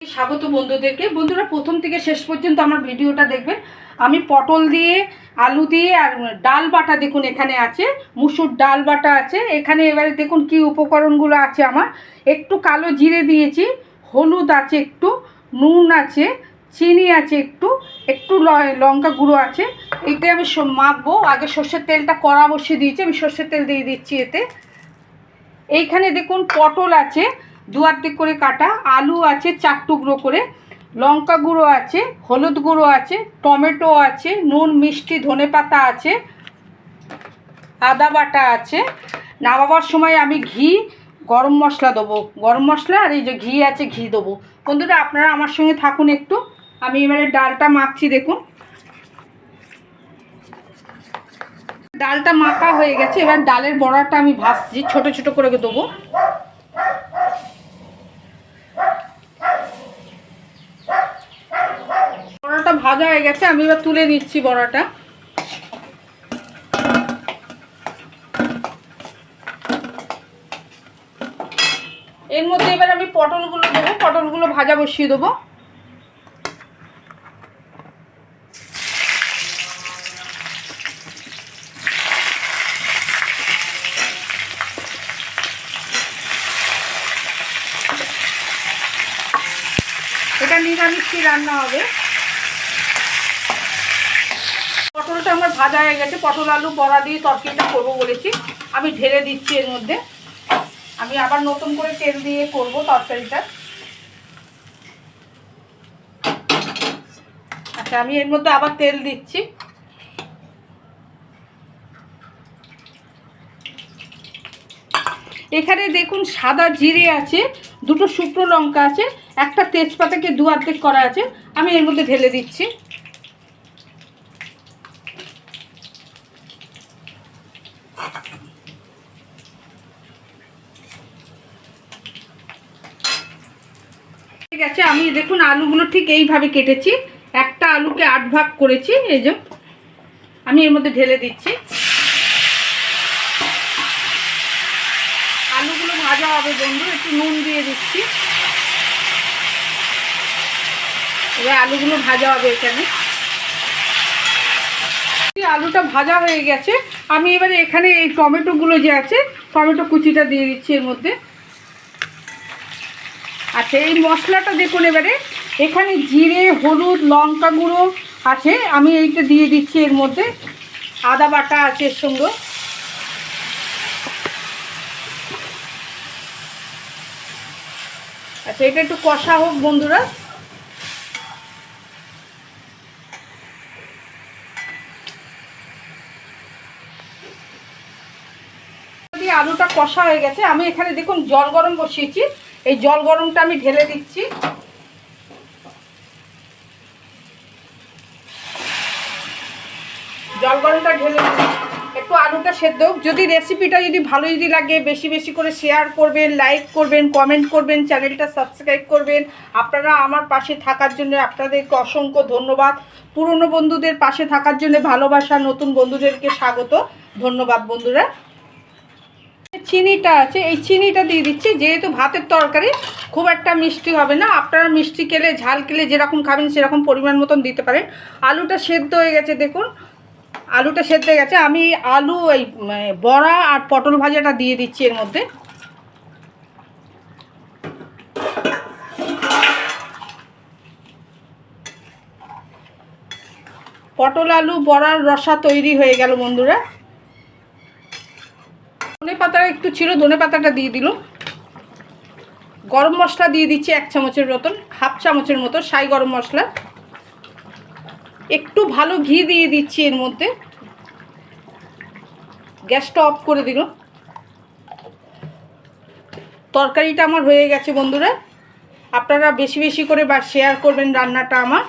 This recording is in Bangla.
স্বাগত বন্ধুদেরকে। বন্ধুরা প্রথম থেকে শেষ পর্যন্ত আমার ভিডিওটা দেখবেন। আমি পটল দিয়ে আলু দিয়ে আর ডাল বাটা দেখুন এখানে আছে, মুসুর ডাল বাটা আছে এখানে। এবারে দেখুন কি উপকরণগুলো আছে আমার। একটু কালো জিরে দিয়েছি, হলুদ আছে, একটু নুন আছে, চিনি আছে, একটু একটু লঙ্কা গুঁড়ো আছে। এইটা আমি মাখবো। আগে সর্ষের তেলটা কড়া বসিয়ে দিয়েছি, আমি সর্ষের তেল দিয়ে দিচ্ছি এতে। এইখানে দেখুন পটল আছে দু অর্ধেক করে কাটা, আলু আছে 4 টুকরো করে, লঙ্কা গুঁড়ো আছে, হলুদ গুঁড়ো আছে, টমেটো আছে, নুন মিষ্টি ধনেপাতা আছে, আদা বাটা আছে। নামাবার সময় আমি ঘি গরম মশলা দেবো, গরম মশলা আর এই যে ঘি আছে ঘি দেবো। বন্ধুরা আপনারা আমার সঙ্গে থাকুন একটু। আমি এবারে ডালটা মাখছি দেখুন। ডালটা মাখা হয়ে গেছে, এবার ডালের বড়াটা আমি ভাজছি, ছোট ছোট করে দেবো। বড়াটা ভাজা হয়ে গেছে, আমি এবার তুলে নিচ্ছি বড়াটা। এর মধ্যে এবার আমি পটলগুলো দেবো, পটলগুলো ভাজা বসিয়ে দেবো। এটা নিরামিষই রান্না হবে। পটলটা আমার ভাজা হয়ে গেছে, পটল আলু বড়া দিয়ে তরকারিটা করবো বলেছি, আমি ঢেলে দিচ্ছি এর মধ্যে। আমি আবার নতুন করে তেল দিয়ে করব তরকারিটা। আচ্ছা, আমি এর মধ্যে আবার তেল দিচ্ছি। এখানে দেখুন সাদা জিরে আছে, দুটো শুকনো লঙ্কা আছে, একটা তেজপাতাকে দু অর্ধেক করা আছে, আমি এর মধ্যে ঢেলে দিচ্ছি। ঠিক আছে, আমি দেখুন আলুগুলো ঠিক এইভাবে কেটেছি, একটা আলুকে 8 ভাগ করেছি, এই যে আমি এর মধ্যে ঢেলে দিচ্ছি। আলুগুলো ভাজা হবে বন্ধু, একটু নুন দিয়ে দিচ্ছি। এবার আলুগুলো ভাজা হবে এখানে। আলুটা ভাজা হয়ে গেছে, আমি এবারে এখানে এই টমেটোগুলো যে আছে টমেটো কুচিটা দিয়ে দিচ্ছি এর মধ্যে। আচ্ছা, এই মশলাটা দেখুন এবারে এখানে জিরে হলুদ লঙ্কা গুঁড়ো আছে, আমি এইটা দিয়ে দিচ্ছি এর মধ্যে। আদা বাটা আছে এর সঙ্গে। আচ্ছা, এটা একটু কষা হোক বন্ধুরা। আলুটা কষা হয়ে গেছে, আমি এখানে দেখুন জল গরম বসিয়েছি, এই জল গরমটা আমি ঢেলে দিচ্ছি। জল গরমটা ঢেলে একটু আলুটা সেদ্ধ হোক। যদি রেসিপিটা যদি ভালো যদি লাগে বেশি বেশি করে শেয়ার করবেন, লাইক করবেন, কমেন্ট করবেন, চ্যানেলটা সাবস্ক্রাইব করবেন। আপনারা আমার পাশে থাকার জন্য আপনাদেরকে অসংখ্য ধন্যবাদ। পুরনো বন্ধুদের পাশে থাকার জন্য ভালোবাসা, নতুন বন্ধুদেরকে স্বাগত, ধন্যবাদ বন্ধুরা। চিনিটা আছে, এই চিনিটা দিয়ে দিচ্ছি, যেহেতু ভাতের তরকারি খুব একটা মিষ্টি হবে না, আপনারা মিষ্টি খেলে ঝাল খেলে যেরকম খাবেন সেরকম পরিমাণ মতন দিতে পারেন। আলুটা সেদ্ধ হয়ে গেছে দেখুন, আলুটা সেদ্ধ হয়ে গেছে, আমি আলু এই বড়া আর পটল ভাজাটা দিয়ে দিচ্ছি এর মধ্যে। পটল আলু বড়ার রসা তৈরি হয়ে গেল বন্ধুরা। ধনে পাতা একটু ছিল, ধনে পাতাটা দিয়ে দিল। গরম মশলা দিয়ে দিচ্ছি 1 চামচের মতন, হাফ চামচের মতো সাই গরম মশলা। একটু ভালো ঘি দিয়ে দিচ্ছি এর মধ্যে। গ্যাসটা অফ করে দিল। তরকারিটা আমার হয়ে গেছে বন্ধুরা। আপনারা বেশি বেশি করে শেয়ার করবেন রান্নাটা আমার।